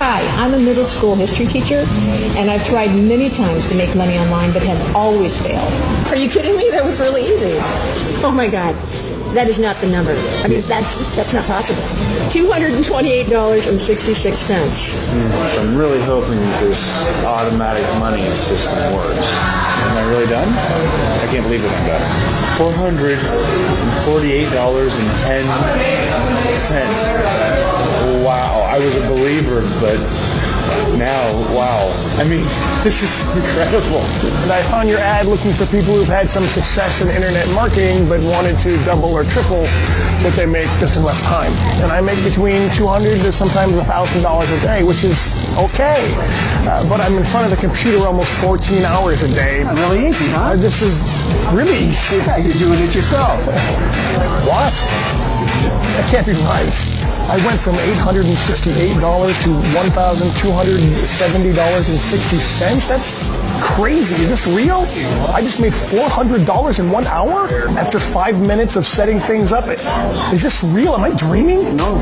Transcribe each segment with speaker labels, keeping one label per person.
Speaker 1: Hi, I'm a middle school history teacher, and I've tried many times to make money online, but have always failed.
Speaker 2: Are you kidding me? That was really easy.
Speaker 1: Oh my God, that is not the number. I mean, that's not possible. $228.66.
Speaker 3: I'm really hoping that this automatic money system works. Am I really done? I can't believe that I'm done. $448.10. Wow, I was a believer, but now, wow. I mean, this is incredible.
Speaker 4: And I found your ad looking for people who've had some success in internet marketing but wanted to double or triple what they make just in less time. And I make between $200 to sometimes $1,000 a day, which is okay. But I'm in front of the computer almost 14 hours a day.
Speaker 5: Really easy, huh?
Speaker 4: This is really easy.
Speaker 5: Yeah, you're doing it yourself.
Speaker 4: What? That can't be right. I went from $868 to $1,270.60. That's crazy. Is this real? I just made $400 in 1 hour after 5 minutes of setting things up. Is this real? Am I dreaming?
Speaker 5: No.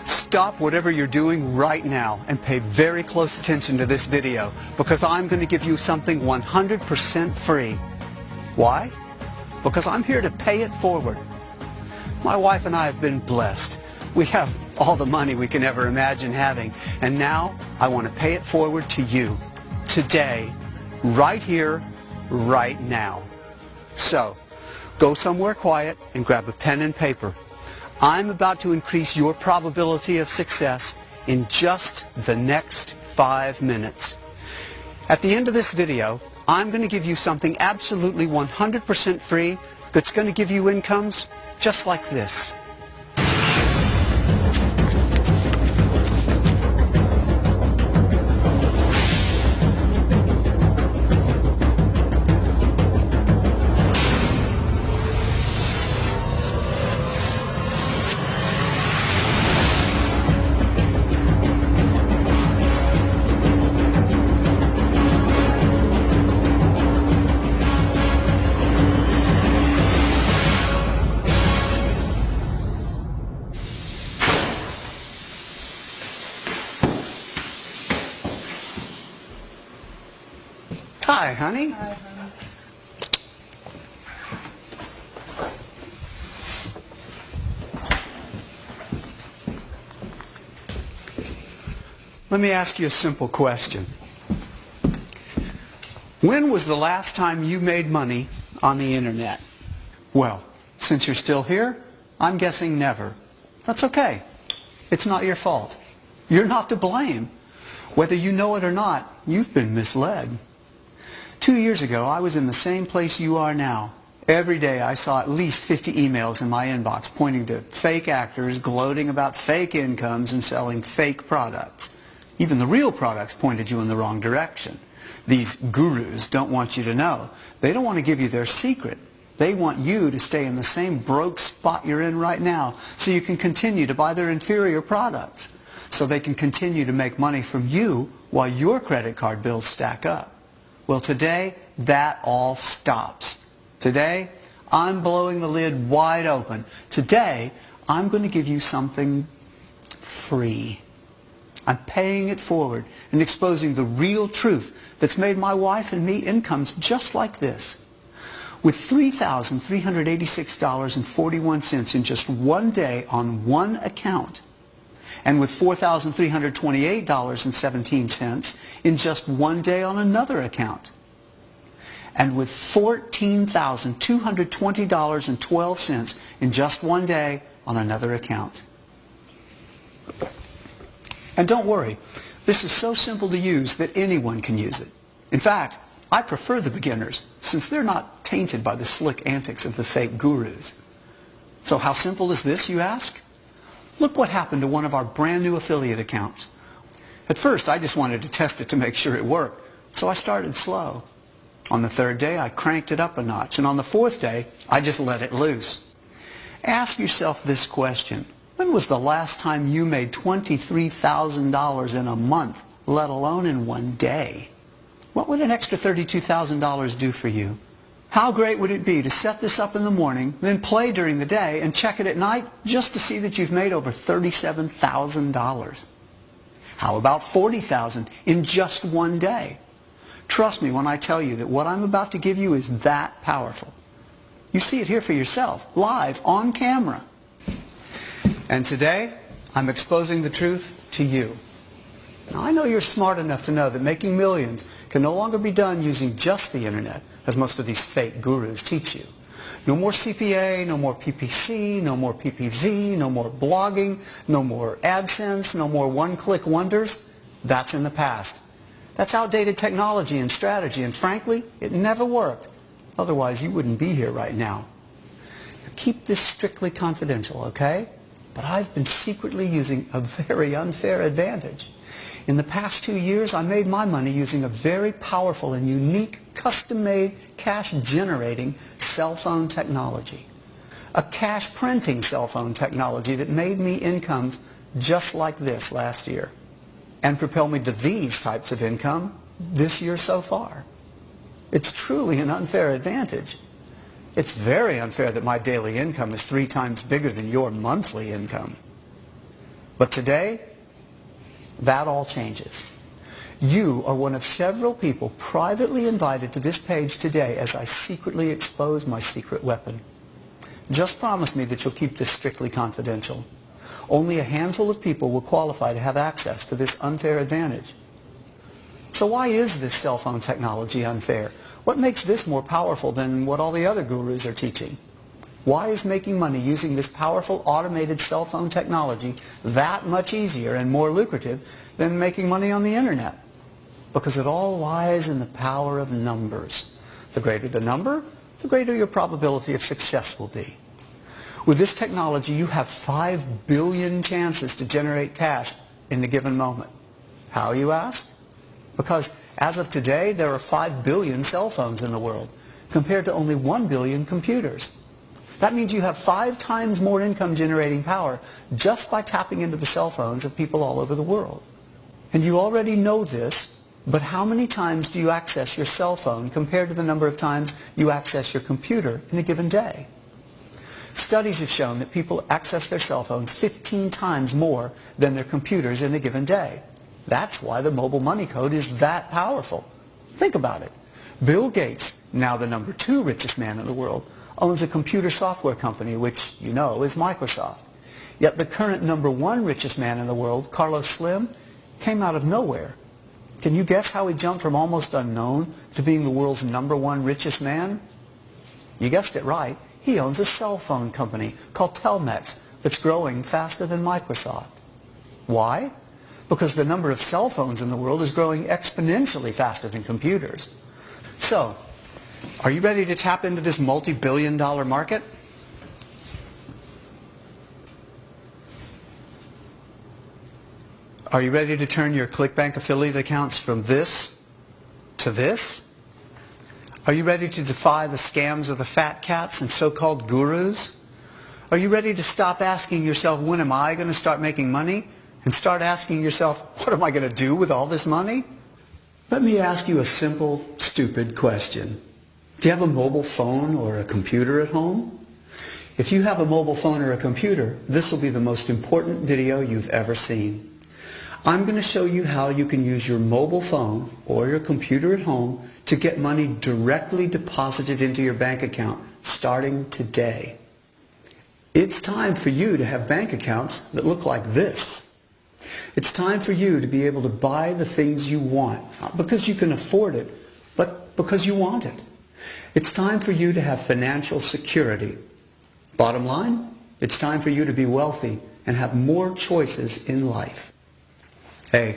Speaker 6: Stop whatever you're doing right now and pay very close attention to this video, because I'm going to give you something 100% free. Why? Because I'm here to pay it forward. My wife and I have been blessed. We have all the money we can ever imagine having, and now I want to pay it forward to you, today, right here, right now. So, go somewhere quiet and grab a pen and paper. I'm about to increase your probability of success in just the next 5 minutes. At the end of this video, I'm going to give you something absolutely 100% free that's going to give you incomes just like this. Hi, honey.
Speaker 7: Hi, honey.
Speaker 6: Let me ask you a simple question. When was the last time you made money on the internet? Well, since you're still here, I'm guessing never. That's okay. It's not your fault. You're not to blame. Whether you know it or not, you've been misled. 2 years ago, I was in the same place you are now. Every day I saw at least 50 emails in my inbox pointing to fake actors gloating about fake incomes and selling fake products. Even the real products pointed you in the wrong direction. These gurus don't want you to know. They don't want to give you their secret. They want you to stay in the same broke spot you're in right now so you can continue to buy their inferior products, so they can continue to make money from you while your credit card bills stack up. Well, today, that all stops. Today, I'm blowing the lid wide open. Today, I'm going to give you something free. I'm paying it forward and exposing the real truth that's made my wife and me incomes just like this. With $3,386.41 in just one day on one account, and with $4,328.17 in just one day on another account, and with $14,220.12 in just one day on another account. And don't worry, this is so simple to use that anyone can use it. In fact, I prefer the beginners, since they're not tainted by the slick antics of the fake gurus. So how simple is this, you ask? Look what happened to one of our brand new affiliate accounts. At first, I just wanted to test it to make sure it worked, so I started slow. On the third day, I cranked it up a notch, and on the fourth day, I just let it loose. Ask yourself this question. When was the last time you made $23,000 in a month, let alone in one day? What would an extra $32,000 do for you? How great would it be to set this up in the morning, then play during the day, and check it at night just to see that you've made over $37,000? How about $40,000 in just one day? Trust me when I tell you that what I'm about to give you is that powerful. You see it here for yourself, live, on camera. And today, I'm exposing the truth to you. Now, I know you're smart enough to know that making millions can no longer be done using just the internet, as most of these fake gurus teach you. No more CPA, no more PPC, no more PPV, no more blogging, no more AdSense, no more one-click wonders. That's in the past. That's outdated technology and strategy, and frankly, it never worked. Otherwise, you wouldn't be here right now. Now keep this strictly confidential, okay? But I've been secretly using a very unfair advantage. In the past 2 years, I made my money using a very powerful and unique, custom-made, cash-generating cell phone technology. A cash-printing cell phone technology that made me incomes just like this last year, and propelled me to these types of income this year so far. It's truly an unfair advantage. It's very unfair that my daily income is 3 times bigger than your monthly income. But today, that all changes. You are one of several people privately invited to this page today as I secretly expose my secret weapon. Just promise me that you'll keep this strictly confidential. Only a handful of people will qualify to have access to this unfair advantage. So why is this cell phone technology unfair? What makes this more powerful than what all the other gurus are teaching? Why is making money using this powerful automated cell phone technology that much easier and more lucrative than making money on the internet? Because it all lies in the power of numbers. The greater the number, the greater your probability of success will be. With this technology, you have 5 billion chances to generate cash in a given moment. How, you ask? Because as of today, there are 5 billion cell phones in the world, compared to only 1 billion computers. That means you have 5 times more income-generating power just by tapping into the cell phones of people all over the world. And you already know this, but how many times do you access your cell phone compared to the number of times you access your computer in a given day? Studies have shown that people access their cell phones 15 times more than their computers in a given day. That's why the mobile money code is that powerful. Think about it. Bill Gates, now the number 2 richest man in the world, owns a computer software company, which you know is Microsoft. Yet the current number 1 richest man in the world, Carlos Slim, came out of nowhere. Can you guess how he jumped from almost unknown to being the world's number 1 richest man? You guessed it right. He owns a cell phone company called Telmex that's growing faster than Microsoft. Why? Because the number of cell phones in the world is growing exponentially faster than computers. So, are you ready to tap into this multi-billion-dollar market? Are you ready to turn your ClickBank affiliate accounts from this to this? Are you ready to defy the scams of the fat cats and so-called gurus? Are you ready to stop asking yourself, when am I going to start making money? And start asking yourself, what am I going to do with all this money? Let me ask you a simple, stupid question. Do you have a mobile phone or a computer at home? If you have a mobile phone or a computer, this will be the most important video you've ever seen. I'm going to show you how you can use your mobile phone or your computer at home to get money directly deposited into your bank account starting today. It's time for you to have bank accounts that look like this. It's time for you to be able to buy the things you want, not because you can afford it, but because you want it. It's time for you to have financial security. Bottom line, it's time for you to be wealthy and have more choices in life. Hey,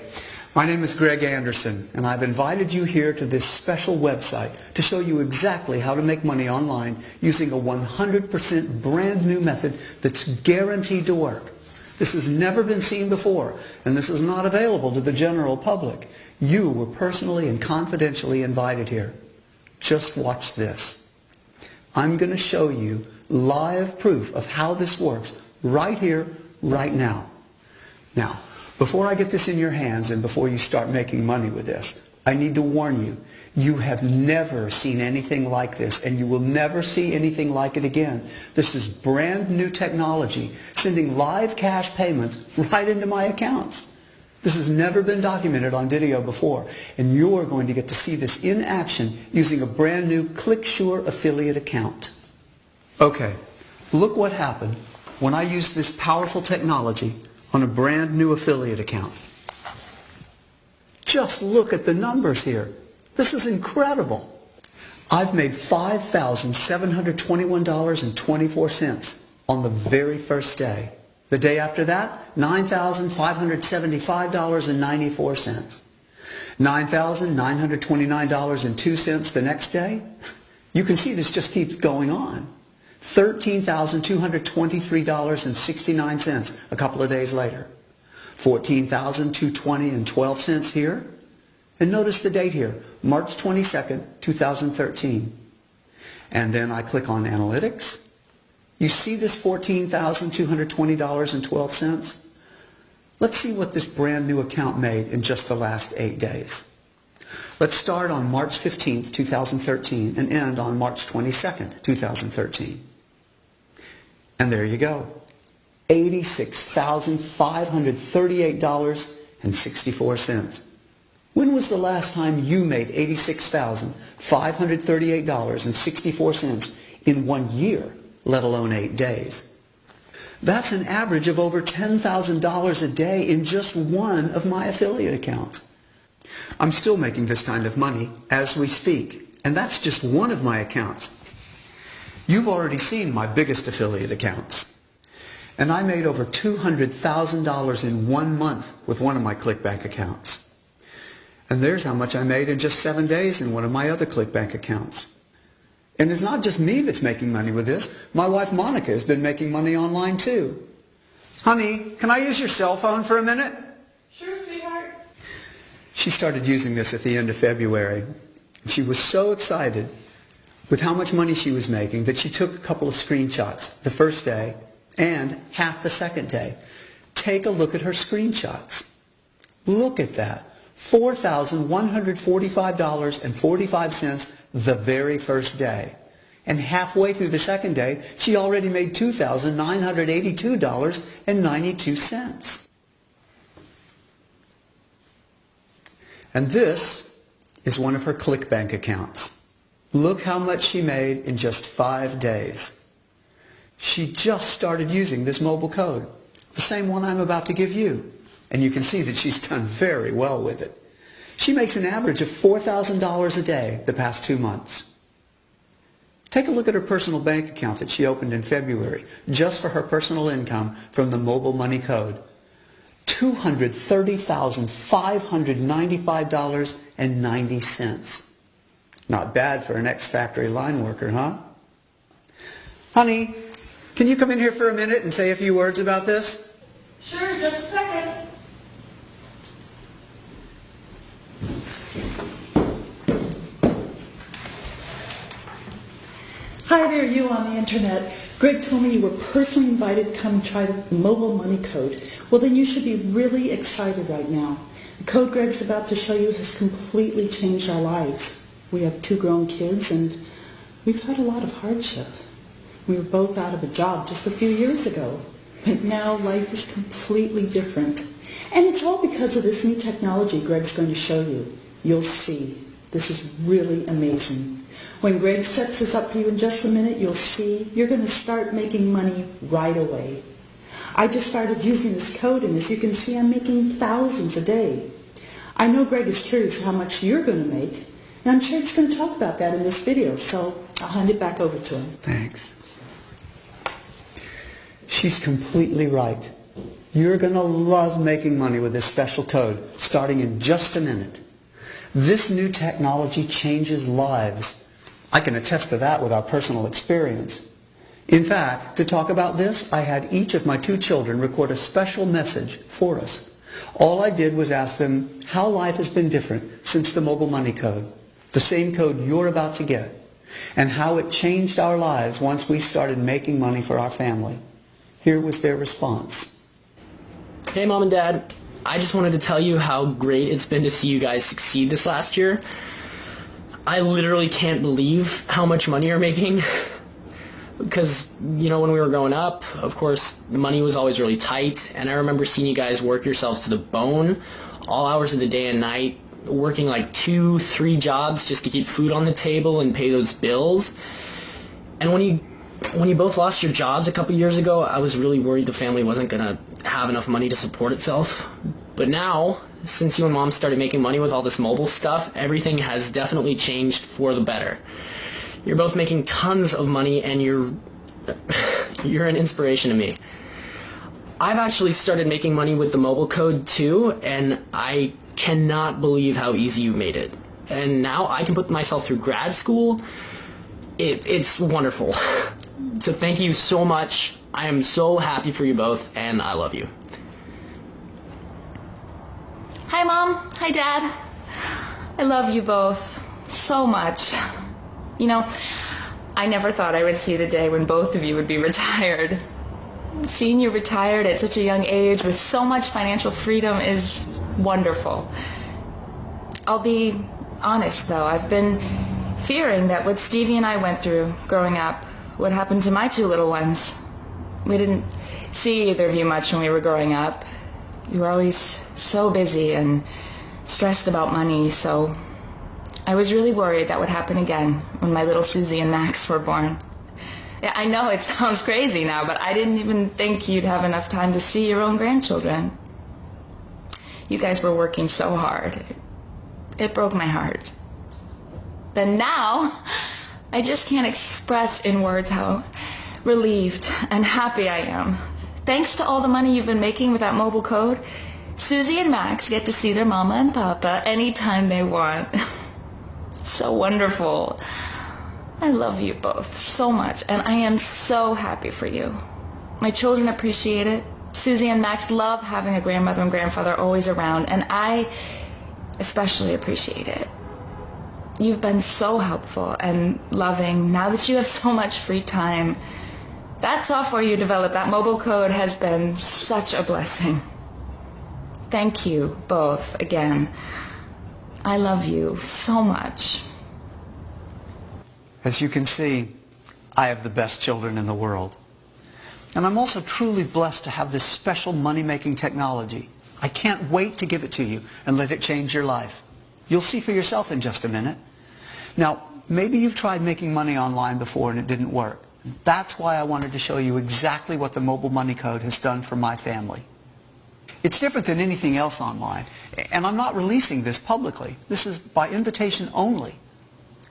Speaker 6: my name is Greg Anderson, and I've invited you here to this special website to show you exactly how to make money online using a 100% brand new method that's guaranteed to work. This has never been seen before, and this is not available to the general public. You were personally and confidentially invited here. Just watch this. I'm going to show you live proof of how this works right here, right now. Now, before I get this in your hands and before you start making money with this, I need to warn you, you have never seen anything like this, and you will never see anything like it again. This is brand new technology, sending live cash payments right into my accounts. This has never been documented on video before, and you're going to get to see this in action using a brand new ClickSure affiliate account. Okay, look what happened when I used this powerful technology on a brand new affiliate account. Just look at the numbers here. This is incredible. I've made $5,721.24 on the very first day. The day after that, $9,575.94. $9,929.02 the next day. You can see this just keeps going on. $13,223.69 a couple of days later. $14,220.12 here. And notice the date here, March 22nd, 2013. And then I click on Analytics. You see this $14,220.12? Let's see what this brand new account made in just the last 8 days. Let's start on March 15th, 2013 and end on March 22nd, 2013. And there you go. $86,538.64. When was the last time you made $86,538.64 in 1 year, let alone 8 days? That's an average of over $10,000 a day in just one of my affiliate accounts. I'm still making this kind of money as we speak, and that's just one of my accounts. You've already seen my biggest affiliate accounts. And I made over $200,000 in 1 month with one of my ClickBank accounts. And there's how much I made in just 7 days in one of my other ClickBank accounts. And it's not just me that's making money with this. My wife Monica has been making money online too. Honey, can I use your cell phone for a minute?
Speaker 7: Sure, sweetheart.
Speaker 6: She started using this at the end of February. She was so excited with how much money she was making that she took a couple of screenshots the first day and half the second day. Take a look at her screenshots. Look at that. $4,145.45 the very first day. And halfway through the second day, she already made $2,982.92. And this is one of her ClickBank accounts. Look how much she made in just 5 days. She just started using this mobile code, the same one I'm about to give you. And you can see that she's done very well with it. She makes an average of $4,000 a day the past 2 months. Take a look at her personal bank account that she opened in February, just for her personal income from the mobile money code. $230,595.90. Not bad for an ex-factory line worker, huh? Honey, can you come in here for a minute and say a few words about this?
Speaker 7: Sure, just a second. Hi there, you on the internet. Greg told me you were personally invited to come and try the mobile money code. Well, then you should be really excited right now. The code Greg's about to show you has completely changed our lives. We have 2 grown kids, and we've had a lot of hardship. We were both out of a job just a few years ago. But now life is completely different. And it's all because of this new technology Greg's going to show you. You'll see. This is really amazing. When Greg sets this up for you in just a minute, you'll see you're going to start making money right away. I just started using this code, and as you can see, I'm making thousands a day. I know Greg is curious how much you're going to make, and I'm sure he's going to talk about that in this video, so I'll hand it back over to him.
Speaker 6: Thanks. She's completely right. You're going to love making money with this special code, starting in just a minute. This new technology changes lives. I can attest to that with our personal experience. In fact, to talk about this, I had each of my 2 children record a special message for us. All I did was ask them how life has been different since the mobile money code, the same code you're about to get, and how it changed our lives once we started making money for our family. Here was their response.
Speaker 8: Hey Mom and Dad, I just wanted to tell you how great it's been to see you guys succeed this last year. I literally can't believe how much money you're making. Because, you know, when we were growing up, of course, the money was always really tight, and I remember seeing you guys work yourselves to the bone, all hours of the day and night, working like 2-3 jobs just to keep food on the table and pay those bills. And when you both lost your jobs a couple years ago, I was really worried the family wasn't going to have enough money to support itself. But now, since you and Mom started making money with all this mobile stuff, everything has definitely changed for the better. You're both making tons of money, and you're an inspiration to me. I've actually started making money with the mobile code too, and I cannot believe how easy you made it. And now I can put myself through grad school. It's wonderful. So thank you so much. I am so happy for you both, and I love you.
Speaker 9: Hi Mom, hi Dad. I love you both so much. You know, I never thought I would see the day when both of you would be retired. Seeing you retired at such a young age with so much financial freedom is wonderful. I'll be honest though, I've been fearing that what Stevie and I went through growing up would happen to my 2 little ones. We didn't see either of you much when we were growing up. You were always so busy and stressed about money, so I was really worried that would happen again when my little Susie and Max were born. Yeah, I know it sounds crazy now, but I didn't even think you'd have enough time to see your own grandchildren. You guys were working so hard. It broke my heart. But now, I just can't express in words how relieved and happy I am. Thanks to all the money you've been making with that mobile code, Susie and Max get to see their mama and papa anytime they want. So wonderful. I love you both so much, and I am so happy for you. My children appreciate it. Susie and Max love having a grandmother and grandfather always around, and I especially appreciate it. You've been so helpful and loving now that you have so much free time. That software you developed, that mobile code, has been such a blessing. Thank you both again. I love you so much.
Speaker 6: As you can see, I have the best children in the world. And I'm also truly blessed to have this special money-making technology. I can't wait to give it to you and let it change your life. You'll see for yourself in just a minute. Now, maybe you've tried making money online before and it didn't work. That's why I wanted to show you exactly what the mobile money code has done for my family. It's different than anything else online, and I'm not releasing this publicly. This is by invitation only.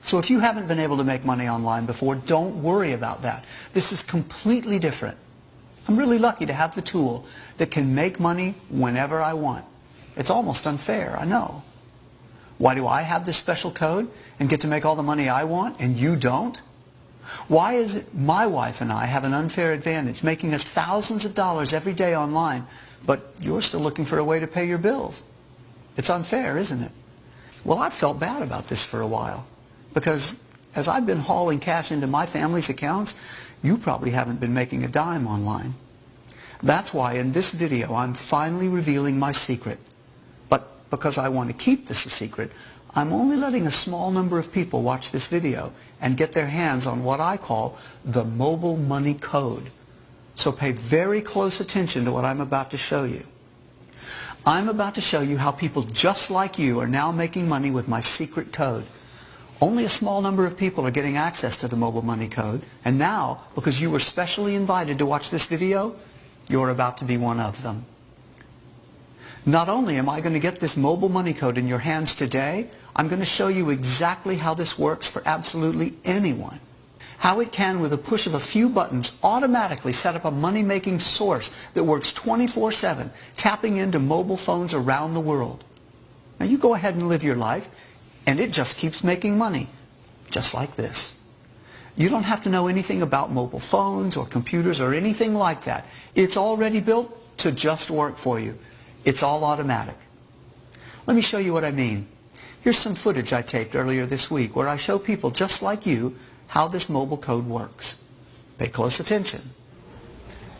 Speaker 6: So if you haven't been able to make money online before, don't worry about that. This is completely different. I'm really lucky to have the tool that can make money whenever I want. It's almost unfair, I know. Why do I have this special code and get to make all the money I want and you don't? Why is it my wife and I have an unfair advantage, making us thousands of dollars every day online, but you're still looking for a way to pay your bills? It's unfair, isn't it? Well, I've felt bad about this for a while, because as I've been hauling cash into my family's accounts, you probably haven't been making a dime online. That's why in this video I'm finally revealing my secret. But because I want to keep this a secret, I'm only letting a small number of people watch this video and get their hands on what I call the mobile money code. So pay very close attention to what I'm about to show you. I'm about to show you how people just like you are now making money with my secret code. Only a small number of people are getting access to the mobile money code, and now, because you were specially invited to watch this video, you're about to be one of them. Not only am I going to get this mobile money code in your hands today, I'm going to show you exactly how this works for absolutely anyone. How it can, with a push of a few buttons, automatically set up a money-making source that works 24/7, tapping into mobile phones around the world. Now you go ahead and live your life, and it just keeps making money, just like this. You don't have to know anything about mobile phones or computers or anything like that. It's already built to just work for you. It's all automatic. Let me show you what I mean. Here's some footage I taped earlier this week where I show people just like you how this mobile code works. Pay close attention.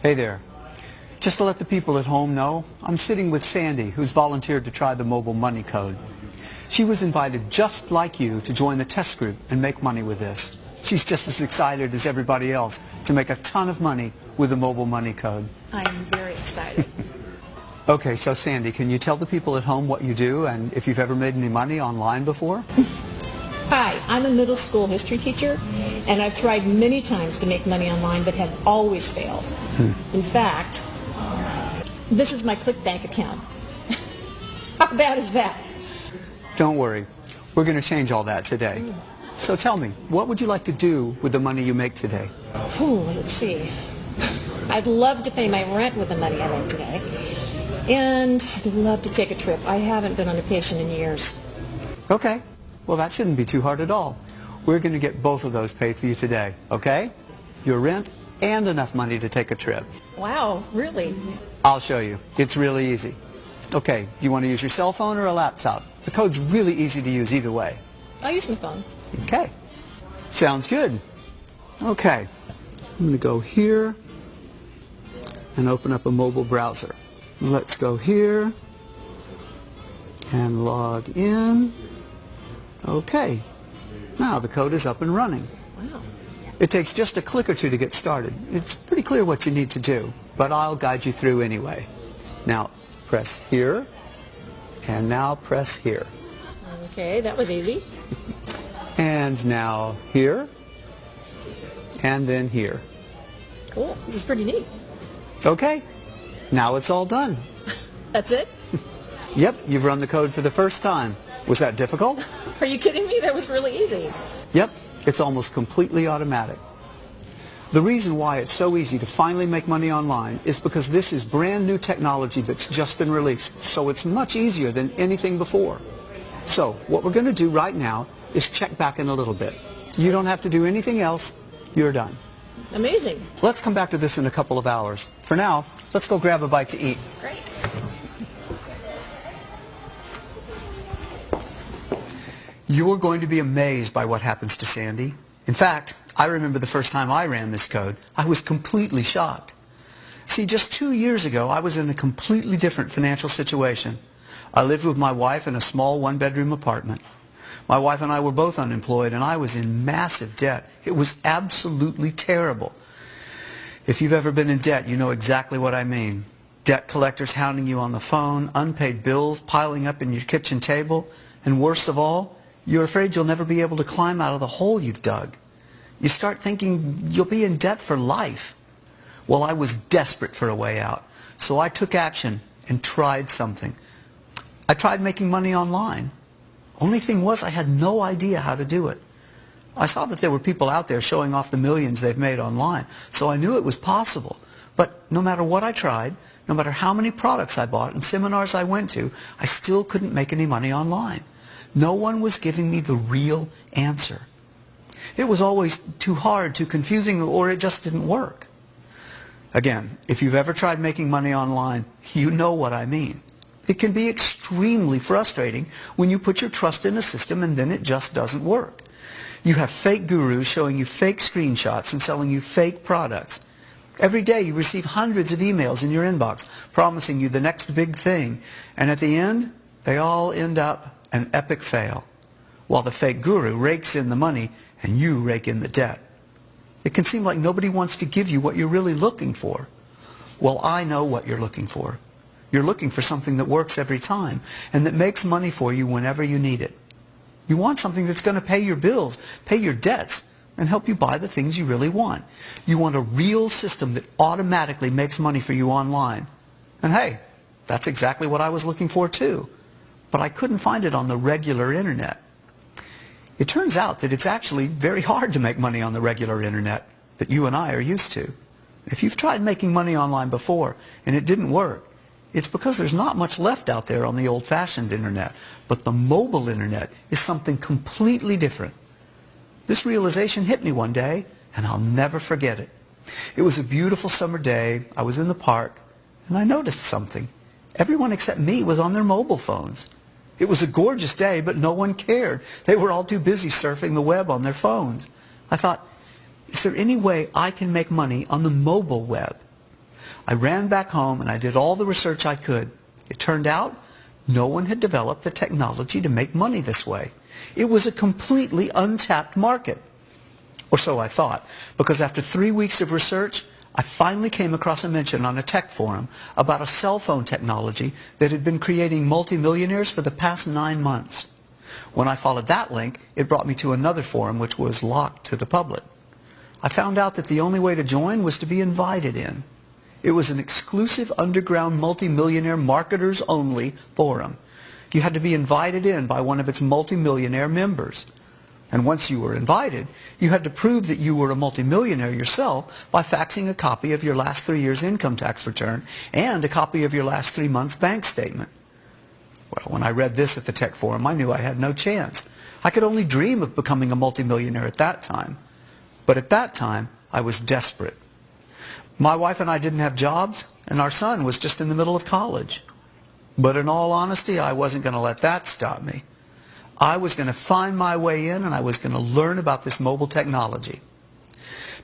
Speaker 6: Hey there. Just to let the people at home know, I'm sitting with Sandy, who's volunteered to try the mobile money code. She was invited just like you to join the test group and make money with this. She's just as excited as everybody else to make a ton of money with the mobile money code.
Speaker 1: I'm very excited.
Speaker 6: Okay, so Sandy, can you tell the people at home what you do and if you've ever made any money online before?
Speaker 1: Hi, I'm a middle school history teacher, and I've tried many times to make money online, but have always failed. In fact, this is my ClickBank account. How bad is that?
Speaker 6: Don't worry. We're going to change all that today. So tell me, what would you like to do with the money you make today?
Speaker 1: Whew, let's see. I'd love to pay my rent with the money I make today. And I'd love to take a trip. I haven't been on vacation in years.
Speaker 6: Okay. Well, that shouldn't be too hard at all. We're going to get both of those paid for you today, okay? Your rent and enough money to take a trip.
Speaker 1: Wow, really?
Speaker 6: I'll show you. It's really easy. Okay, you want to use your cell phone or a laptop? The code's really easy to use either way.
Speaker 1: I'll use my phone.
Speaker 6: Okay. Sounds good. Okay. I'm going to go here and open up a mobile browser. Let's go here and log in. Okay. Now the code is up and running.
Speaker 1: Wow.
Speaker 6: It takes just a click or two to get started. It's pretty clear what you need to do, but I'll guide you through anyway. Now press here, and now press here.
Speaker 1: Okay, that was easy.
Speaker 6: And now here, and then here.
Speaker 1: Cool. This is pretty neat.
Speaker 6: Okay. Now it's all done.
Speaker 1: That's it?
Speaker 6: Yep, you've run the code for the first time. Was that difficult?
Speaker 1: Are you kidding me? That was really easy.
Speaker 6: Yep, it's almost completely automatic. The reason why it's so easy to finally make money online is because this is brand new technology that's just been released, so it's much easier than anything before. So, what we're going to do right now is check back in a little bit. You don't have to do anything else. You're done.
Speaker 1: Amazing.
Speaker 6: Let's come back to this in a couple of hours. For now, let's go grab a bite to eat.
Speaker 1: Great.
Speaker 6: You're going to be amazed by what happens to Sandy. In fact, I remember the first time I ran this code. I was completely shocked. See, just 2 years ago, I was in a completely different financial situation. I lived with my wife in a small one-bedroom apartment. My wife and I were both unemployed, and I was in massive debt. It was absolutely terrible. If you've ever been in debt, you know exactly what I mean. Debt collectors hounding you on the phone, unpaid bills piling up in your kitchen table, and worst of all, you're afraid you'll never be able to climb out of the hole you've dug. You start thinking you'll be in debt for life. Well, I was desperate for a way out, so I took action and tried something. I tried making money online. Only thing was, I had no idea how to do it. I saw that there were people out there showing off the millions they've made online, so I knew it was possible. But no matter what I tried, no matter how many products I bought and seminars I went to, I still couldn't make any money online. No one was giving me the real answer. It was always too hard, too confusing, or it just didn't work. Again, if you've ever tried making money online, you know what I mean. It can be extremely frustrating when you put your trust in a system and then it just doesn't work. You have fake gurus showing you fake screenshots and selling you fake products. Every day you receive hundreds of emails in your inbox promising you the next big thing, and at the end, they all end up an epic fail, while the fake guru rakes in the money and you rake in the debt. It can seem like nobody wants to give you what you're really looking for. Well, I know what you're looking for. You're looking for something that works every time and that makes money for you whenever you need it. You want something that's going to pay your bills, pay your debts, and help you buy the things you really want. You want a real system that automatically makes money for you online. And hey, that's exactly what I was looking for too. But I couldn't find it on the regular internet. It turns out that it's actually very hard to make money on the regular internet that you and I are used to. If you've tried making money online before and it didn't work, it's because there's not much left out there on the old-fashioned internet. But the mobile internet is something completely different. This realization hit me one day, and I'll never forget it. It was a beautiful summer day. I was in the park, and I noticed something. Everyone except me was on their mobile phones. It was a gorgeous day, but no one cared. They were all too busy surfing the web on their phones. I thought, is there any way I can make money on the mobile web? I ran back home and I did all the research I could. It turned out no one had developed the technology to make money this way. It was a completely untapped market. Or so I thought, because after 3 weeks of research, I finally came across a mention on a tech forum about a cell phone technology that had been creating multimillionaires for the past 9 months. When I followed that link, it brought me to another forum which was locked to the public. I found out that the only way to join was to be invited in. It was an exclusive underground multimillionaire marketers only forum. You had to be invited in by one of its multimillionaire members. And once you were invited, you had to prove that you were a multimillionaire yourself by faxing a copy of your last 3 years' income tax return and a copy of your last 3 months' bank statement. Well, when I read this at the tech forum, I knew I had no chance. I could only dream of becoming a multimillionaire at that time. But at that time, I was desperate. My wife and I didn't have jobs, and our son was just in the middle of college. But in all honesty, I wasn't going to let that stop me. I was going to find my way in, and I was going to learn about this mobile technology.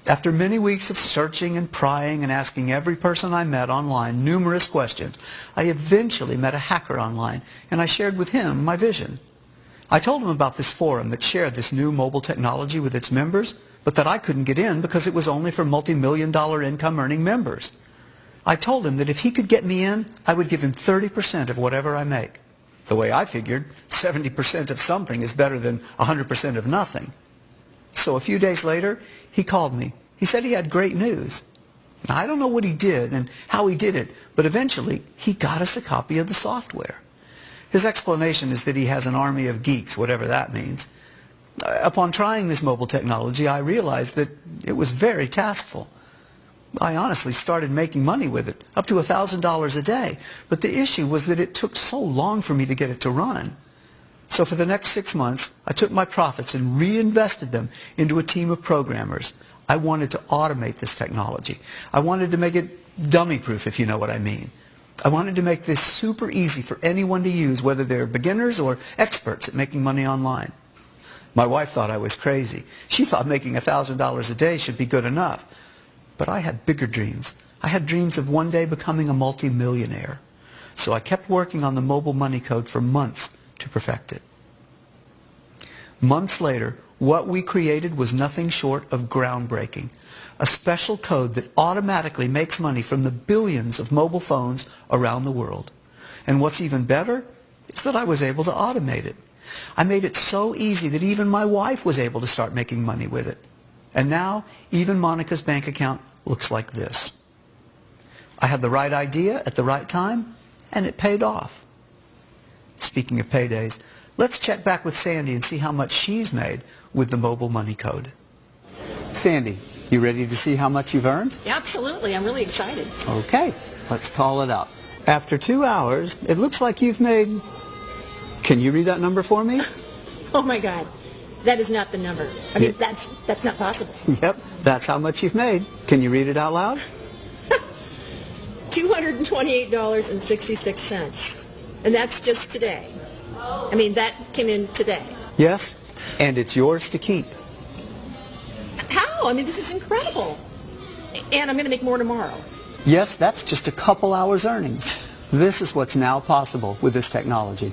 Speaker 6: After many weeks of searching and prying and asking every person I met online numerous questions, I eventually met a hacker online, and I shared with him my vision. I told him about this forum that shared this new mobile technology with its members, but that I couldn't get in because it was only for multi-million-dollar income-earning members. I told him that if he could get me in, I would give him 30% of whatever I make. The way I figured, 70% of something is better than 100% of nothing. So a few days later, he called me. He said he had great news. Now, I don't know what he did and how he did it, but eventually he got us a copy of the software. His explanation is that he has an army of geeks, whatever that means. Upon trying this mobile technology, I realized that it was very taskful. I honestly started making money with it, up to $1,000 a day. But the issue was that it took so long for me to get it to run. So for the next 6 months, I took my profits and reinvested them into a team of programmers. I wanted to automate this technology. I wanted to make it dummy-proof, if you know what I mean. I wanted to make this super easy for anyone to use, whether they're beginners or experts at making money online. My wife thought I was crazy. She thought making $1,000 a day should be good enough. But I had bigger dreams. I had dreams of one day becoming a multi-millionaire. So I kept working on the mobile money code for months to perfect it. Months later, what we created was nothing short of groundbreaking. A special code that automatically makes money from the billions of mobile phones around the world. And what's even better is that I was able to automate it. I made it so easy that even my wife was able to start making money with it. And now, even Monica's bank account looks like this. I had the right idea at the right time, and it paid off. Speaking of paydays, let's check back with Sandy and see how much she's made with the mobile money code. Sandy, you ready to see how much you've earned?
Speaker 1: Absolutely. I'm really excited.
Speaker 6: Okay, let's call it up. After 2 hours, it looks like you've made... Can you read that number for me?
Speaker 1: Oh, my God. That is not the number. I mean, that's not possible.
Speaker 6: Yep, that's how much you've made. Can you read it out loud?
Speaker 1: $228.66. And that's just today. I mean, that came in today.
Speaker 6: Yes, and it's yours to keep.
Speaker 1: How? I mean, this is incredible. And I'm going to make more tomorrow.
Speaker 6: Yes, that's just a couple hours earnings. This is what's now possible with this technology.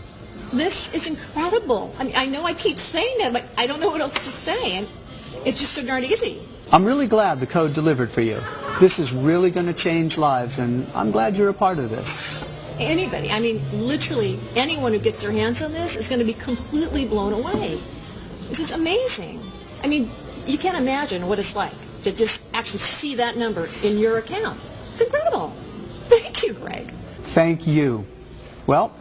Speaker 1: This is incredible. I mean, I know I keep saying that, but I don't know what else to say. And it's just so darn easy.
Speaker 6: I'm really glad the code delivered for you. This is really going to change lives, and I'm glad you're a part of this.
Speaker 1: anybody, I mean, literally anyone who gets their hands on this is going to be completely blown away. This is amazing. I mean, you can't imagine what it's like to just actually see that number in your account. It's incredible. Thank you, Greg.
Speaker 6: Thank you. Well,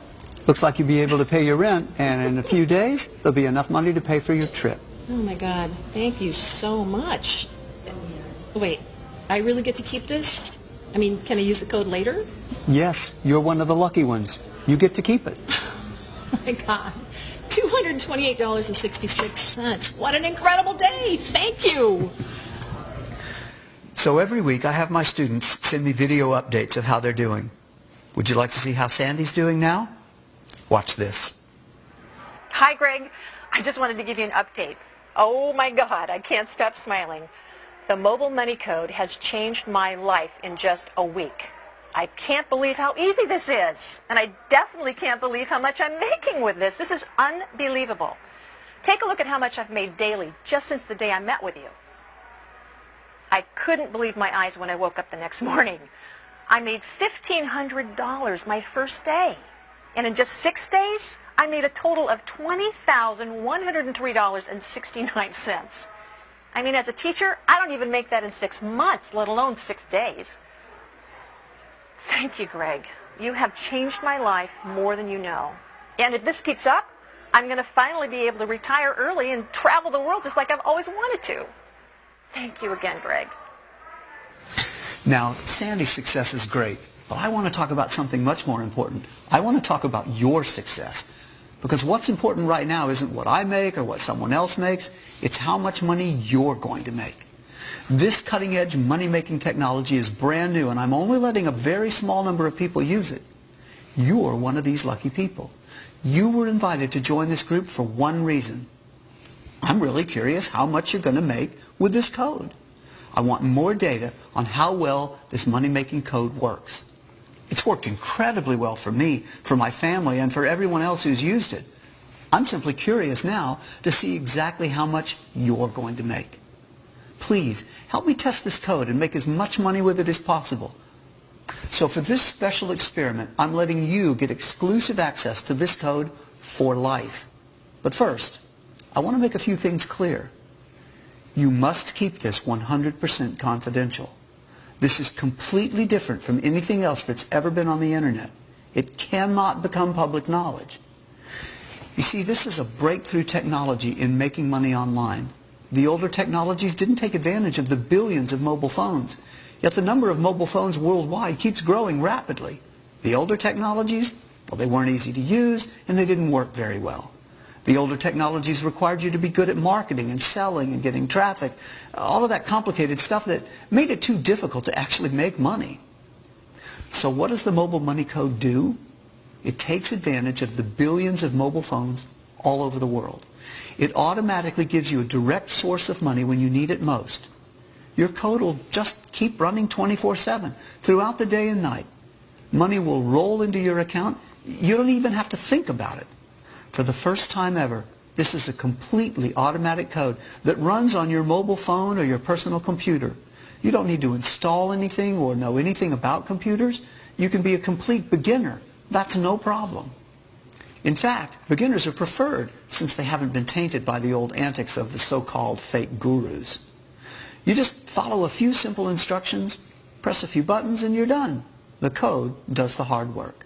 Speaker 6: looks like you'll be able to pay your rent, and in a few days, there'll be enough money to pay for your trip.
Speaker 1: Oh my God, thank you so much. Wait, I really get to keep this? I mean, can I use the code later?
Speaker 6: Yes, you're one of the lucky ones. You get to keep it.
Speaker 1: Oh my God, $228.66. What an incredible day. Thank you.
Speaker 6: So every week I have my students send me video updates of how they're doing. Would you like to see how Sandy's doing now? Watch this.
Speaker 10: Hi, Greg. I just wanted to give you an update. Oh my God, I can't stop smiling. The mobile money code has changed my life in just a week. I can't believe how easy this is. And I definitely can't believe how much I'm making with this. This is unbelievable. Take a look at how much I've made daily just since the day I met with you. I couldn't believe my eyes when I woke up the next morning. I made $1,500 my first day. And in just 6 days, I made a total of $20,103.69. I mean, as a teacher, I don't even make that in 6 months, let alone 6 days. Thank you, Greg. You have changed my life more than you know. And if this keeps up, I'm going to finally be able to retire early and travel the world just like I've always wanted to. Thank you again, Greg.
Speaker 6: Now, Sandy's success is great, but I want to talk about something much more important. I want to talk about your success. Because what's important right now isn't what I make or what someone else makes. It's how much money you're going to make. This cutting-edge money-making technology is brand new, and I'm only letting a very small number of people use it. You're one of these lucky people. You were invited to join this group for one reason. I'm really curious how much you're going to make with this code. I want more data on how well this money-making code works. It's worked incredibly well for me, for my family, and for everyone else who's used it. I'm simply curious now to see exactly how much you're going to make. Please, help me test this code and make as much money with it as possible. So for this special experiment, I'm letting you get exclusive access to this code for life. But first, I want to make a few things clear. You must keep this 100% confidential. This is completely different from anything else that's ever been on the internet. It cannot become public knowledge. You see, this is a breakthrough technology in making money online. The older technologies didn't take advantage of the billions of mobile phones. Yet the number of mobile phones worldwide keeps growing rapidly. The older technologies, well, they weren't easy to use and they didn't work very well. The older technologies required you to be good at marketing and selling and getting traffic, all of that complicated stuff that made it too difficult to actually make money. So what does the mobile money code do? It takes advantage of the billions of mobile phones all over the world. It automatically gives you a direct source of money when you need it most. Your code will just keep running 24/7 throughout the day and night. Money will roll into your account. You don't even have to think about it. For the first time ever, this is a completely automatic code that runs on your mobile phone or your personal computer. You don't need to install anything or know anything about computers. You can be a complete beginner. That's no problem. In fact, beginners are preferred since they haven't been tainted by the old antics of the so-called fake gurus. You just follow a few simple instructions, press a few buttons, and you're done. The code does the hard work.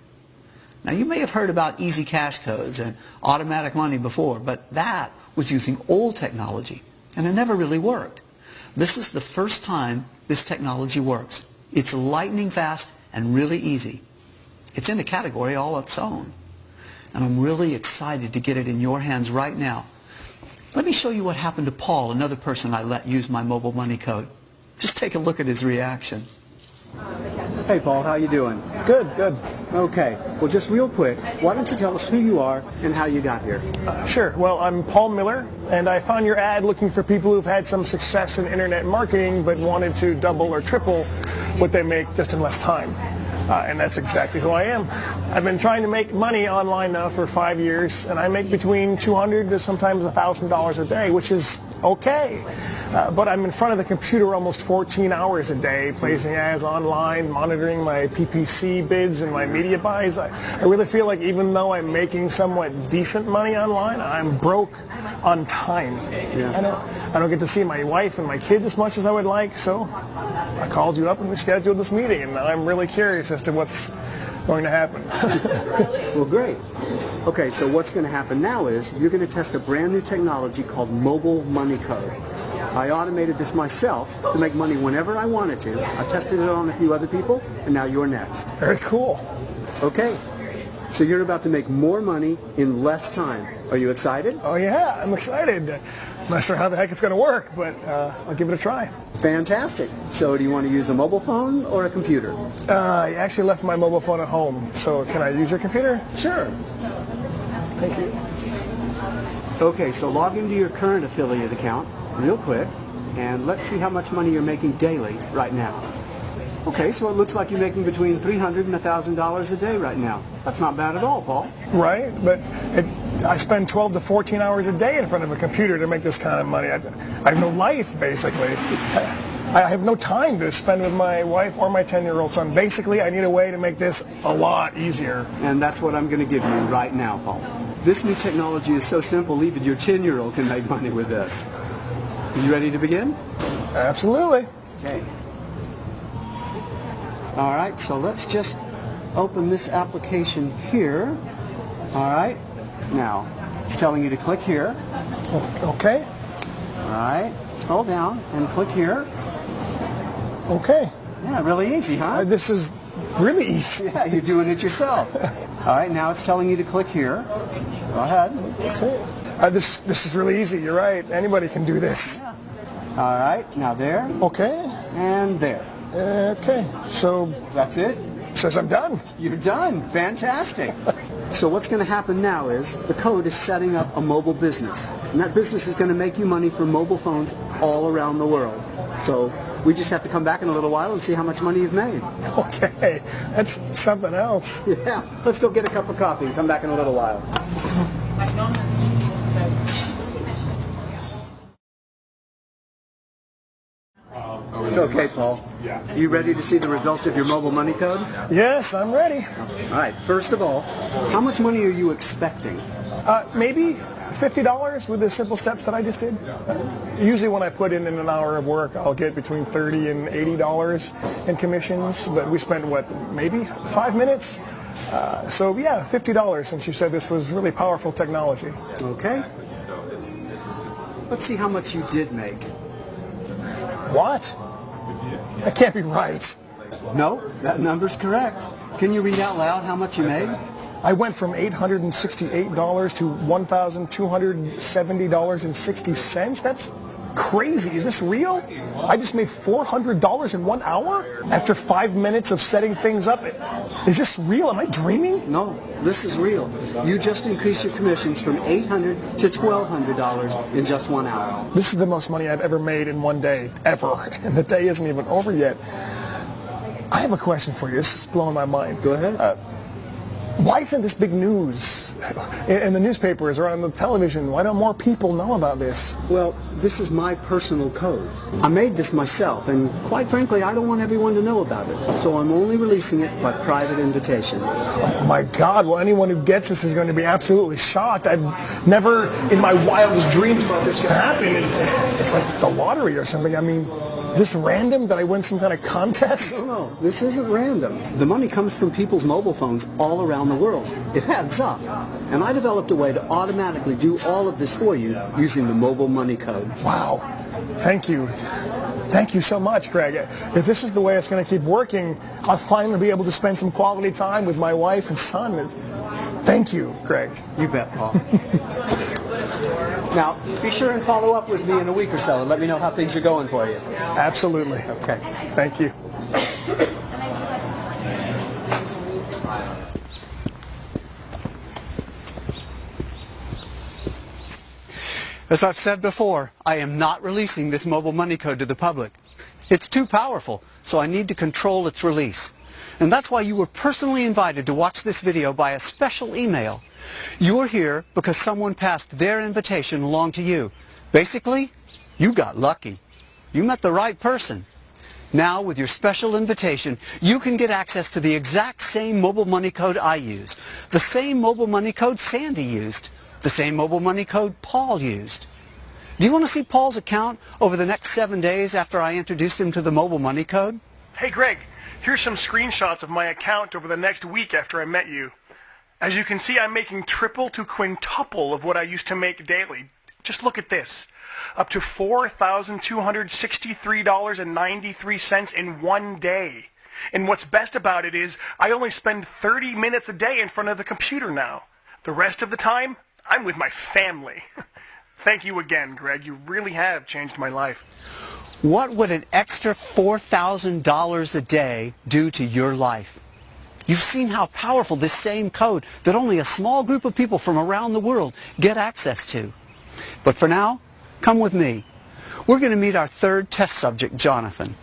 Speaker 6: Now, you may have heard about easy cash codes and automatic money before, but that was using old technology, and it never really worked. This is the first time this technology works. It's lightning fast and really easy. It's in a category all its own. And I'm really excited to get it in your hands right now. Let me show you what happened to Paul, another person I let use my mobile money code. Just take a look at his reaction.
Speaker 5: Hey, Paul, how you doing?
Speaker 4: Good, good.
Speaker 5: Okay, well, just real quick, why don't you tell us who you are and how you got here?
Speaker 4: Sure. Well, I'm Paul Miller, and I found your ad looking for people who've had some success in internet marketing but wanted to double or triple what they make just in less time. And that's exactly who I am. I've been trying to make money online now for 5 years, and I make between $200 to sometimes $1,000 a day, which is okay. But I'm in front of the computer almost 14 hours a day, placing ads online, monitoring my PPC bids and my media buys. I really feel like even though I'm making somewhat decent money online, I'm broke on time.
Speaker 5: Yeah.
Speaker 4: I don't get to see my wife and my kids as much as I would like, so I called you up and we scheduled this meeting, and I'm really curious as to what's going to happen.
Speaker 5: Well, great. Okay, so what's going to happen now is you're going to test a brand new technology called Mobile Money Code. I automated this myself to make money whenever I wanted to. I tested it on a few other people, and now you're next.
Speaker 4: Very cool.
Speaker 5: Okay, so you're about to make more money in less time. Are you excited?
Speaker 4: Oh yeah, I'm excited. I'm not sure how the heck it's going to work, but I'll give it a try.
Speaker 5: Fantastic. So do you want to use a mobile phone or a computer?
Speaker 4: I actually left my mobile phone at home, so can I use your computer?
Speaker 5: Sure.
Speaker 4: Thank you.
Speaker 5: Okay, so log into your current affiliate account real quick, and let's see how much money you're making daily right now. Okay, so it looks like you're making between $300 and $1,000 a day right now. That's not bad at all, Paul.
Speaker 4: Right, but I spend 12 to 14 hours a day in front of a computer to make this kind of money. I have no life, basically. I have no time to spend with my wife or my 10-year-old son. Basically, I need a way to make this a lot easier.
Speaker 5: And that's what I'm going to give you right now, Paul. This new technology is so simple, even your 10-year-old can make money with this. You ready to begin?
Speaker 4: Absolutely.
Speaker 5: Okay. All right, so let's just open this application here. All right. Now, it's telling you to click here.
Speaker 4: Okay.
Speaker 5: All right. Scroll down and click here.
Speaker 4: Okay.
Speaker 5: Yeah, really easy, huh?
Speaker 4: This is really easy.
Speaker 5: Yeah, you're doing it yourself. All right, now it's telling you to click here. Go ahead.
Speaker 4: Okay. This is really easy. You're right. Anybody can do this.
Speaker 5: Yeah. All right, now there.
Speaker 4: Okay.
Speaker 5: And there.
Speaker 4: Okay. So
Speaker 5: that's it?
Speaker 4: Says I'm done.
Speaker 5: You're done. Fantastic. So what's going to happen now is the code is setting up a mobile business. And that business is going to make you money from mobile phones all around the world. So we just have to come back in a little while and see how much money you've made.
Speaker 4: Okay. That's something else.
Speaker 5: Yeah. Let's go get a cup of coffee and come back in a little while. Okay, Paul. You ready to see the results of your mobile money code?
Speaker 4: Yes, I'm ready.
Speaker 5: All right. First of all, how much money are you expecting?
Speaker 4: Maybe $50 with the simple steps that I just did. Usually when I put in an hour of work, I'll get between $30 and $80 in commissions, but we spent, maybe 5 minutes? So yeah, $50 since you said this was really powerful technology.
Speaker 5: Okay. Let's see how much you did make.
Speaker 4: What? That can't be right.
Speaker 5: No, that number's correct. Can you read out loud how much you made?
Speaker 4: I went from $868 to $1,270.60. That's crazy. Is this real? I just made $400 in 1 hour after 5 minutes of setting things up. Is this real? Am I dreaming?
Speaker 5: No, this is real. You just increased your commissions from $800 to $1,200 in just 1 hour.
Speaker 4: This is the most money I've ever made in one day, ever. And the day isn't even over yet. I have a question for you. This is blowing my mind.
Speaker 5: Go ahead.
Speaker 4: Why isn't this big news in the newspapers or on the television? Why don't more people know about this?
Speaker 5: Well, this is my personal code. I made this myself, and quite frankly, I don't want everyone to know about it. So I'm only releasing it by private invitation.
Speaker 4: Oh my God, well, anyone who gets this is going to be absolutely shocked. I've never in my wildest dreams thought this could happen. It's like the lottery or something. I mean, this random that I win some kind of contest?
Speaker 5: No, this isn't random. The money comes from people's mobile phones all around the world. It adds up. And I developed a way to automatically do all of this for you using the mobile money code.
Speaker 4: Wow. Thank you. Thank you so much, Greg. If this is the way it's going to keep working, I'll finally be able to spend some quality time with my wife and son. Thank you, Greg.
Speaker 5: You bet, Paul. Now, be sure and follow up with me in a week or so and let me know how things are going for you.
Speaker 4: Absolutely.
Speaker 5: Okay.
Speaker 4: Thank you.
Speaker 6: As I've said before, I am not releasing this mobile money code to the public. It's too powerful, so I need to control its release. And that's why you were personally invited to watch this video by a special email. You're here because someone passed their invitation along to you. Basically, you got lucky. You met the right person. Now, with your special invitation, you can get access to the exact same mobile money code I used, the same mobile money code Sandy used, the same mobile money code Paul used. Do you want to see Paul's account over the next 7 days after I introduced him to the mobile money code?
Speaker 4: Hey Greg, here's some screenshots of my account over the next week after I met you. As you can see, I'm making triple to quintuple of what I used to make daily. Just look at this. Up to $4,263.93 in 1 day. And what's best about it is I only spend 30 minutes a day in front of the computer now. The rest of the time, I'm with my family. Thank you again, Greg. You really have changed my life.
Speaker 6: What would an extra $4,000 a day do to your life? You've seen how powerful this same code that only a small group of people from around the world get access to. But for now, come with me. We're going to meet our third test subject, Jonathan.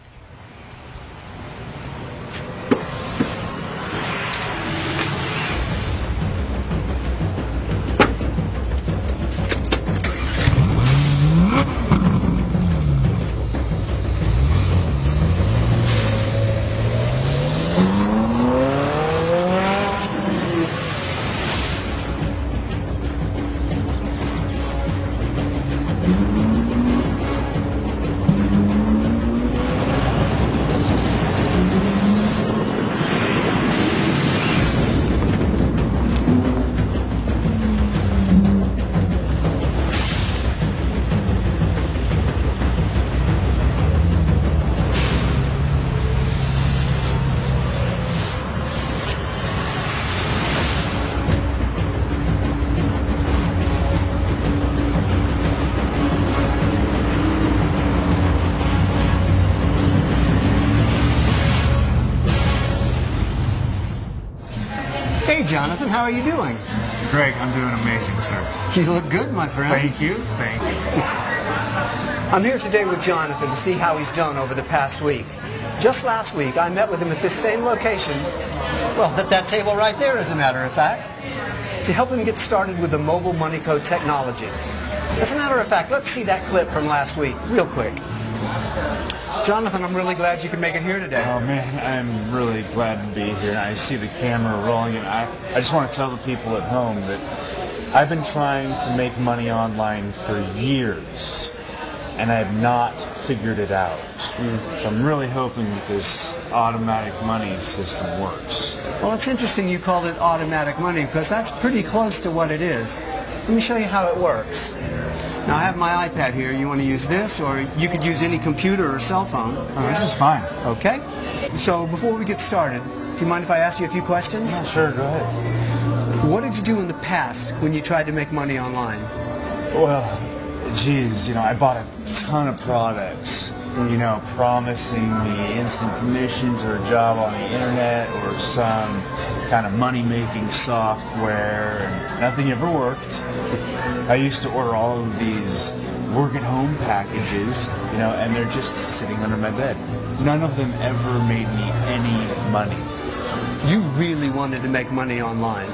Speaker 6: Hey, Jonathan, how are you doing?
Speaker 3: Greg, I'm doing amazing, sir.
Speaker 6: You look good, my friend.
Speaker 3: Thank you. Thank you.
Speaker 6: I'm here today with Jonathan to see how he's done over the past week. Just last week, I met with him at this same location, well, at that table right there, as a matter of fact, to help him get started with the mobile money code technology. As a matter of fact, let's see that clip from last week, real quick. Jonathan, I'm really glad you could make it here today.
Speaker 3: Oh man, I'm really glad to be here. I see the camera rolling, and I just want to tell the people at home that I've been trying to make money online for years, and I have not figured it out. So I'm really hoping that this automatic money system works.
Speaker 6: Well, it's interesting you called it automatic money, because that's pretty close to what it is. Let me show you how it works. Now, I have my iPad here. You want to use this, or you could use any computer or cell phone.
Speaker 3: Oh, this is fine.
Speaker 6: Okay. So before we get started, do you mind if I ask you a few questions?
Speaker 3: Yeah, sure, go ahead.
Speaker 6: What did you do in the past when you tried to make money online?
Speaker 3: Well, geez, I bought a ton of products, promising me instant commissions or a job on the internet or some kind of money-making software, and nothing ever worked. I used to order all of these work-at-home packages, and they're just sitting under my bed. None of them ever made me any money.
Speaker 6: You really wanted to make money online?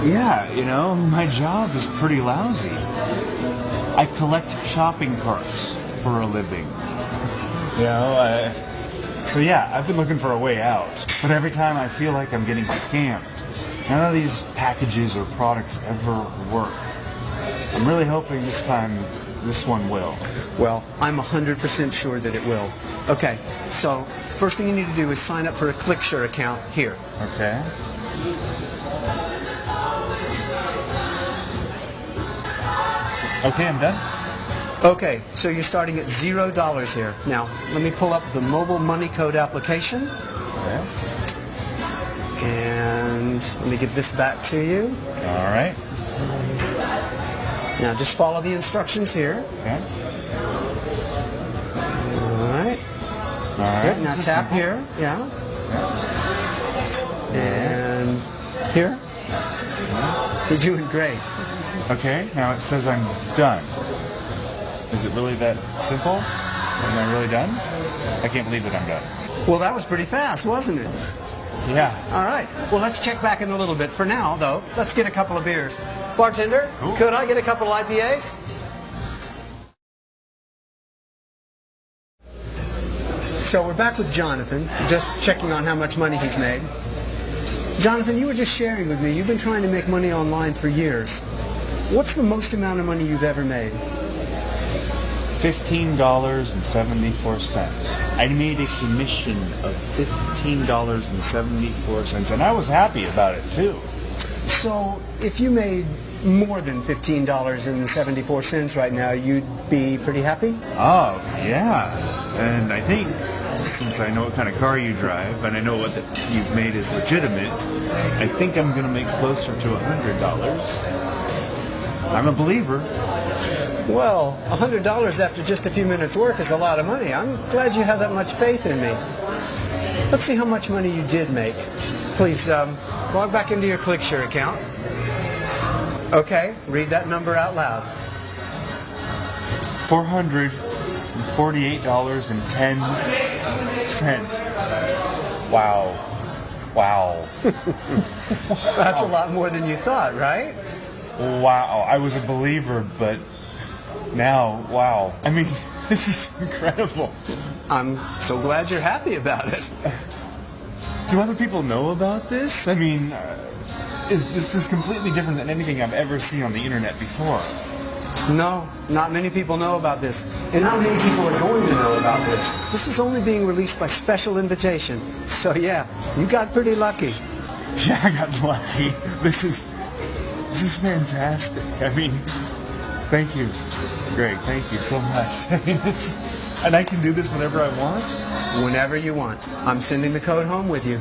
Speaker 3: Yeah, my job is pretty lousy. I collect shopping carts for a living. So yeah, I've been looking for a way out. But every time I feel like I'm getting scammed. None of these packages or products ever work. I'm really hoping this time this one will.
Speaker 6: Well, I'm 100% sure that it will. Okay, so first thing you need to do is sign up for a ClickSure account here.
Speaker 3: Okay. Okay, I'm done.
Speaker 6: Okay, so you're starting at $0 here. Now, let me pull up the mobile money code application.
Speaker 3: Okay.
Speaker 6: And let me give this back to you.
Speaker 3: All right.
Speaker 6: Now, just follow the instructions here.
Speaker 3: Okay.
Speaker 6: All right.
Speaker 3: All right.
Speaker 6: Good. Now tap
Speaker 3: simple.
Speaker 6: here. Yeah. And here. You're doing great.
Speaker 3: Okay, now it says I'm done. Is it really that simple? Am I really done? I can't believe that I'm done.
Speaker 6: Well, that was pretty fast, wasn't it?
Speaker 3: Yeah.
Speaker 6: All right. Well, let's check back in a little bit. For now, though, let's get a couple of beers. Bartender, could I get a couple of IPAs? So we're back with Jonathan, just checking on how much money he's made. Jonathan, you were just sharing with me, you've been trying to make money online for years. What's the most amount of money you've ever made?
Speaker 3: $15.74. I made a commission of $15.74, and I was happy about it too.
Speaker 6: So if you made more than $15.74 right now, you'd be pretty happy?
Speaker 3: Oh, yeah. And I think, since I know what kind of car you drive, and I know what you've made is legitimate, I think I'm going to make closer to $100. I'm a believer.
Speaker 6: Well, $100 after just a few minutes' work is a lot of money. I'm glad you have that much faith in me. Let's see how much money you did make. Please, log back into your ClickShare account. Okay, read that number out loud.
Speaker 3: $448.10. Wow. Wow.
Speaker 6: That's a lot more than you thought, right?
Speaker 3: Wow. I was a believer, but now, wow. I mean, this is incredible.
Speaker 6: I'm so glad you're happy about it.
Speaker 3: Do other people know about this? I mean, this is completely different than anything I've ever seen on the internet before.
Speaker 6: No, not many people know about this. And not many people are going to know about this. This is only being released by special invitation. So yeah, you got pretty lucky.
Speaker 3: Yeah, I got lucky. This is fantastic. I mean, thank you, Greg. Thank you so much. I mean, and I can do this whenever I want?
Speaker 6: Whenever you want. I'm sending the code home with you.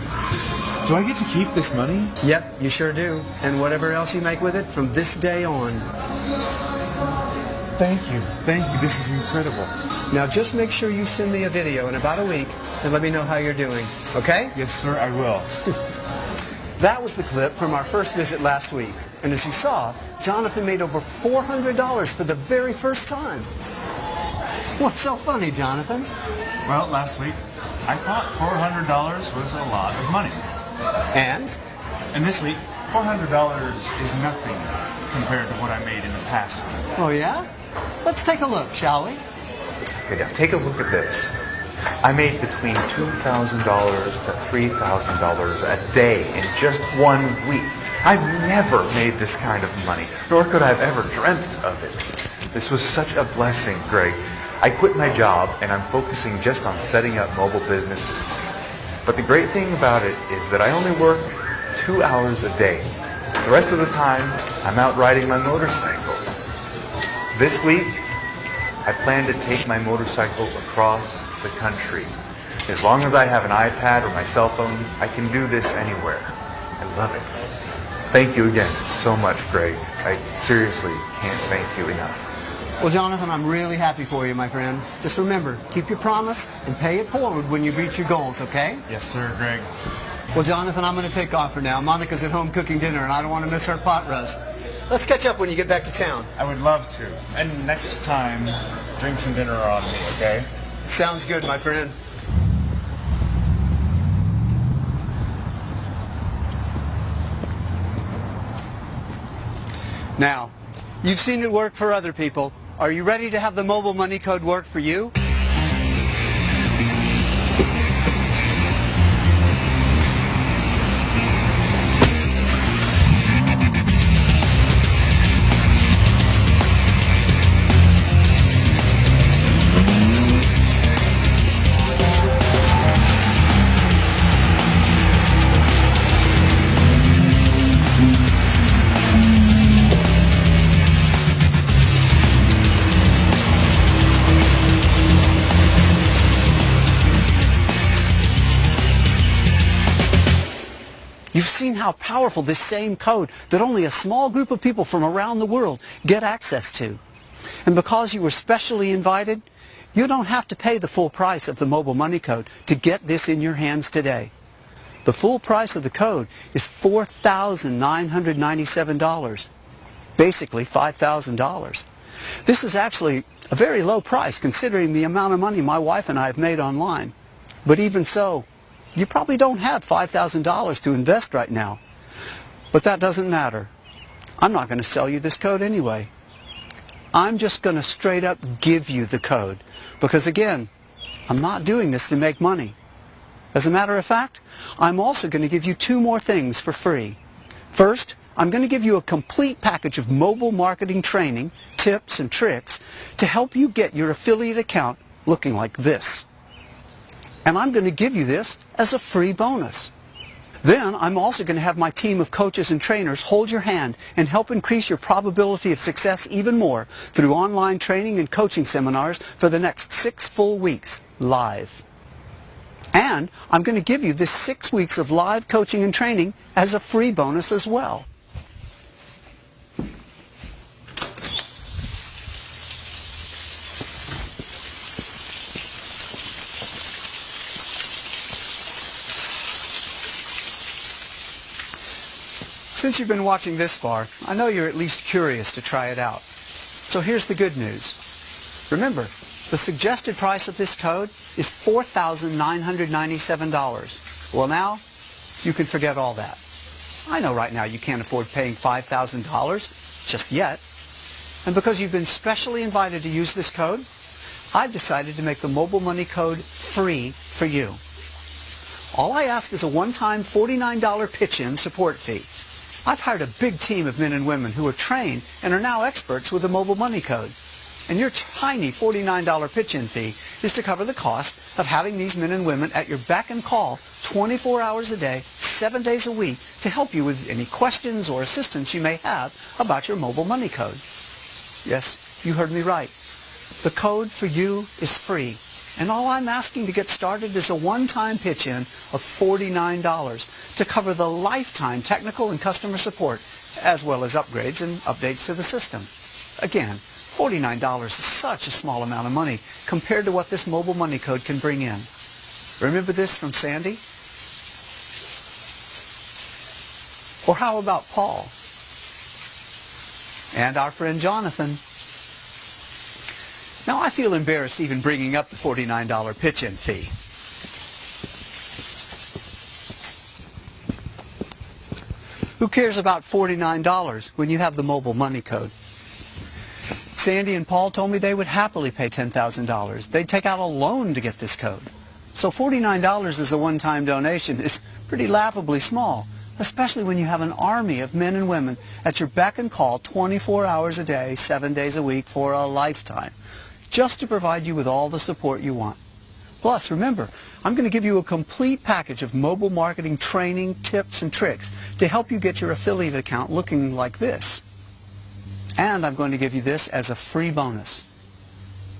Speaker 3: Do I get to keep this money?
Speaker 6: Yep, you sure do. And whatever else you make with it from this day on.
Speaker 3: Thank you. Thank you. This is incredible.
Speaker 6: Now just make sure you send me a video in about a week and let me know how you're doing. Okay?
Speaker 3: Yes, sir, I will.
Speaker 6: That was the clip from our first visit last week. And as you saw, Jonathan made over $400 for the very first time. What's so funny, Jonathan?
Speaker 3: Well, last week, I thought $400 was a lot of money.
Speaker 6: And?
Speaker 3: And this week, $400 is nothing compared to what I made in the past week.
Speaker 6: Oh, yeah? Let's take a look, shall we?
Speaker 11: Okay, now take a look at this. I made between $2,000 to $3,000 a day in just 1 week. I've never made this kind of money, nor could I have ever dreamt of it. This was such a blessing, Greg. I quit my job and I'm focusing just on setting up mobile businesses. But the great thing about it is that I only work 2 hours a day. The rest of the time, I'm out riding my motorcycle. This week, I plan to take my motorcycle across the country. As long as I have an iPad or my cell phone, I can do this anywhere. I love it. Thank you again so much, Greg. I seriously can't thank you enough.
Speaker 6: Well, Jonathan, I'm really happy for you, my friend. Just remember, keep your promise and pay it forward when you reach your goals, okay?
Speaker 3: Yes, sir, Greg.
Speaker 6: Well, Jonathan, I'm going to take off for now. Monica's at home cooking dinner, and I don't want to miss her pot roast. Let's catch up when you get back to town.
Speaker 3: I would love to. And next time, drinks and dinner are on me, okay?
Speaker 6: Sounds good, my friend. Now, you've seen it work for other people. Are you ready to have the mobile money code work for you? You've seen how powerful this same code that only a small group of people from around the world get access to. And because you were specially invited, you don't have to pay the full price of the mobile money code to get this in your hands today. The full price of the code is $4,997, basically $5,000. This is actually a very low price considering the amount of money my wife and I have made online. But even so, you probably don't have $5,000 to invest right now. But that doesn't matter. I'm not going to sell you this code anyway. I'm just going to straight up give you the code. Because again, I'm not doing this to make money. As a matter of fact, I'm also going to give you two more things for free. First, I'm going to give you a complete package of mobile marketing training, tips, and tricks to help you get your affiliate account looking like this. And I'm going to give you this as a free bonus. Then I'm also going to have my team of coaches and trainers hold your hand and help increase your probability of success even more through online training and coaching seminars for the next 6 full weeks, live. And I'm going to give you this 6 weeks of live coaching and training as a free bonus as well. Since you've been watching this far, I know you're at least curious to try it out. So here's the good news. Remember, the suggested price of this code is $4,997. Well, now, you can forget all that. I know right now you can't afford paying $5,000 just yet. And because you've been specially invited to use this code, I've decided to make the Mobile Money Code free for you. All I ask is a one-time $49 pitch-in support fee. I've hired a big team of men and women who are trained and are now experts with the Mobile Money Code. And your tiny $49 pitch-in fee is to cover the cost of having these men and women at your beck and call 24 hours a day, 7 days a week to help you with any questions or assistance you may have about your Mobile Money Code. Yes, you heard me right. The code for you is free. And all I'm asking to get started is a one-time pitch-in of $49 to cover the lifetime technical and customer support, as well as upgrades and updates to the system. Again, $49 is such a small amount of money compared to what this Mobile Money Code can bring in. Remember this from Sandy? Or how about Paul? And our friend Jonathan? Now, I feel embarrassed even bringing up the $49 pitch-in fee. Who cares about $49 when you have the Mobile Money Code? Sandy and Paul told me they would happily pay $10,000. They'd take out a loan to get this code. So $49 as a one-time donation is pretty laughably small, especially when you have an army of men and women at your beck and call 24 hours a day, 7 days a week for a lifetime, just to provide you with all the support you want. Plus, remember, I'm going to give you a complete package of mobile marketing training, tips, and tricks to help you get your affiliate account looking like this. And I'm going to give you this as a free bonus.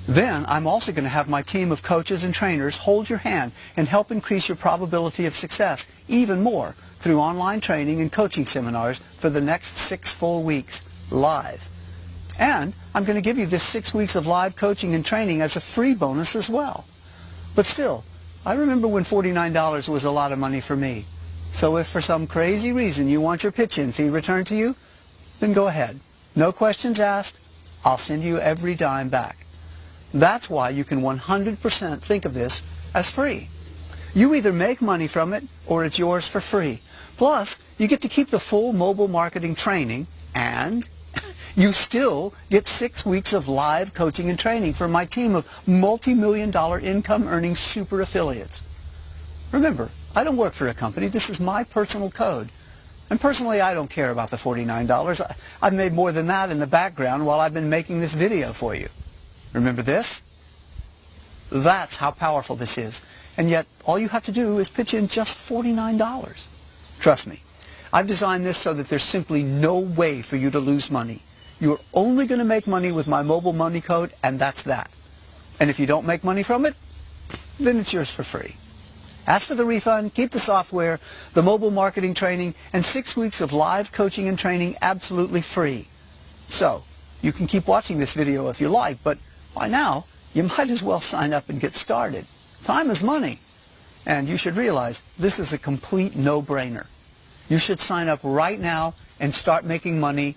Speaker 6: Then, I'm also going to have my team of coaches and trainers hold your hand and help increase your probability of success even more through online training and coaching seminars for the next 6 full weeks, live. And I'm going to give you this 6 weeks of live coaching and training as a free bonus as well. But still, I remember when $49 was a lot of money for me. So if for some crazy reason you want your pitch-in fee returned to you, then go ahead. No questions asked. I'll send you every dime back. That's why you can 100% think of this as free. You either make money from it or it's yours for free. Plus, you get to keep the full mobile marketing training and you still get 6 weeks of live coaching and training from my team of multi-million-dollar income-earning super affiliates. Remember, I don't work for a company. This is my personal code. And personally, I don't care about the $49. I've made more than that in the background while I've been making this video for you. Remember this? That's how powerful this is. And yet, all you have to do is pitch in just $49. Trust me, I've designed this so that there's simply no way for you to lose money. You're only going to make money with my Mobile Money Code, and that's that. And if you don't make money from it, then it's yours for free. As for the refund, keep the software, the mobile marketing training, and 6 weeks of live coaching and training absolutely free. So, you can keep watching this video if you like, but by now, you might as well sign up and get started. Time is money. And you should realize this is a complete no-brainer. You should sign up right now and start making money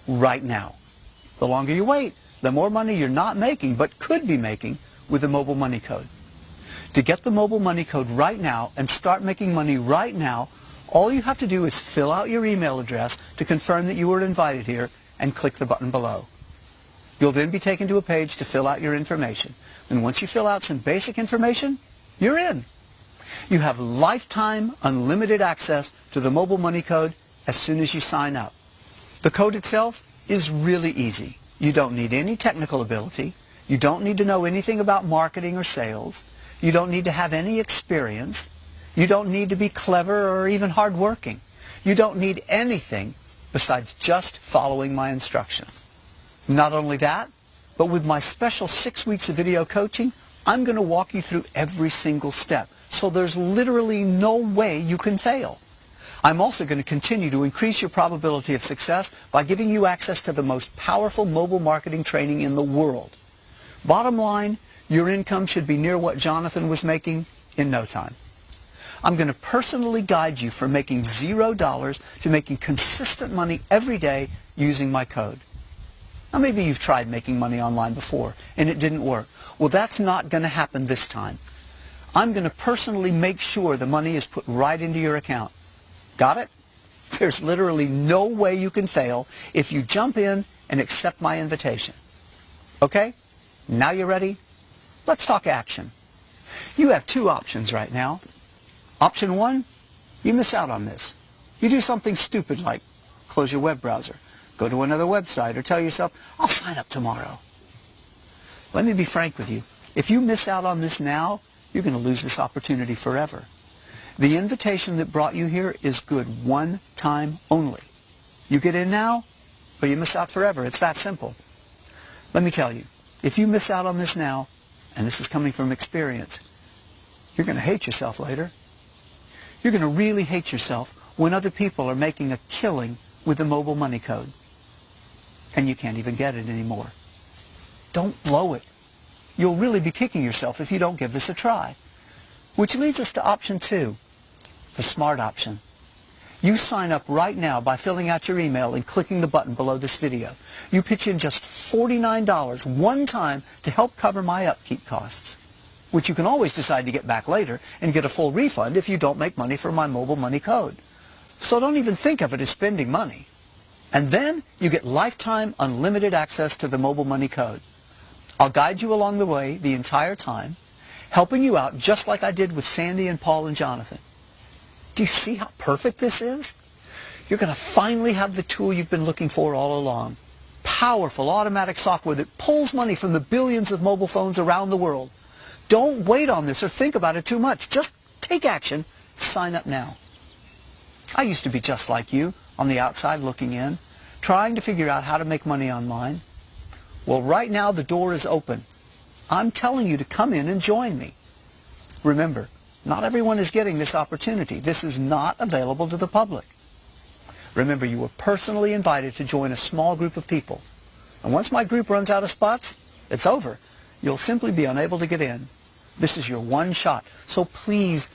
Speaker 6: right now. The longer you wait, the more money you're not making but could be making with the Mobile Money Code. To get the mobile money code right now and start making money right now, all you have to do is fill out your email address to confirm that you were invited here and click the button below. You'll then be taken to a page to fill out your information. And once you fill out some basic information, you're in. You have lifetime unlimited access to the mobile money code as soon as you sign up. The code itself is really easy. You don't need any technical ability. You don't need to know anything about marketing or sales. You don't need to have any experience. You don't need to be clever or even hardworking. You don't need anything besides just following my instructions. Not only that, but with my special 6 weeks of video coaching, I'm going to walk you through every single step. So there's literally no way you can fail. I'm also going to continue to increase your probability of success by giving you access to the most powerful mobile marketing training in the world. Bottom line, your income should be near what Jonathan was making in no time. I'm going to personally guide you from making $0 to making consistent money every day using my code. Now maybe you've tried making money online before and it didn't work. Well, that's not going to happen this time. I'm going to personally make sure the money is put right into your account. Got it? There's literally no way you can fail if you jump in and accept my invitation. Okay? Now you're ready? Let's talk action. You have two options right now. Option one, you miss out on this. You do something stupid like close your web browser, go to another website, or tell yourself, I'll sign up tomorrow. Let me be frank with you. If you miss out on this now, you're going to lose this opportunity forever. The invitation that brought you here is good one time only. You get in now, or you miss out forever. It's that simple. Let me tell you, if you miss out on this now, and this is coming from experience, you're going to hate yourself later. You're going to really hate yourself when other people are making a killing with the mobile money code. And you can't even get it anymore. Don't blow it. You'll really be kicking yourself if you don't give this a try. Which leads us to option two, the smart option. You sign up right now by filling out your email and clicking the button below this video. You pitch in just $49 one time to help cover my upkeep costs, which you can always decide to get back later and get a full refund if you don't make money for my mobile money code. So don't even think of it as spending money. And then you get lifetime unlimited access to the mobile money code. I'll guide you along the way the entire time, helping you out just like I did with Sandy and Paul and Jonathan. Do you see how perfect this is? You're going to finally have the tool you've been looking for all along. Powerful automatic software that pulls money from the billions of mobile phones around the world. Don't wait on this or think about it too much. Just take action. Sign up now. I used to be just like you, on the outside looking in, trying to figure out how to make money online. Well, right now the door is open. I'm telling you to come in and join me. Remember, not everyone is getting this opportunity. This is not available to the public. Remember, you were personally invited to join a small group of people. And once my group runs out of spots, it's over. You'll simply be unable to get in. This is your one shot. So please,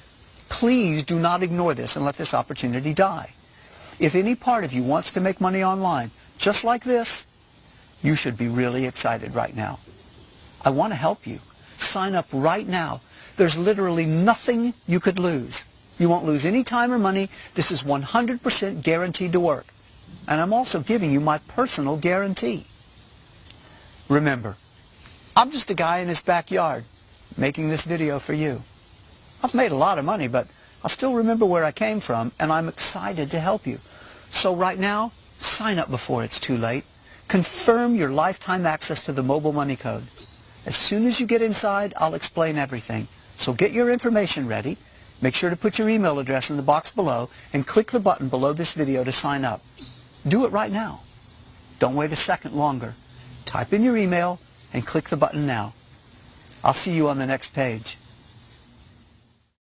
Speaker 6: please do not ignore this and let this opportunity die. If any part of you wants to make money online, just like this, you should be really excited right now. I want to help you. Sign up right now. There's literally nothing you could lose. You won't lose any time or money. This is 100% guaranteed to work. And I'm also giving you my personal guarantee. Remember, I'm just a guy in his backyard making this video for you. I've made a lot of money, but I still remember where I came from, and I'm excited to help you. So right now, sign up before it's too late. Confirm your lifetime access to the mobile money code. As soon as you get inside, I'll explain everything. So get your information ready. Make sure to put your email address in the box below and click the button below this video to sign up. Do it right now. Don't wait a second longer. Type in your email and click the button now. I'll see you on the next page.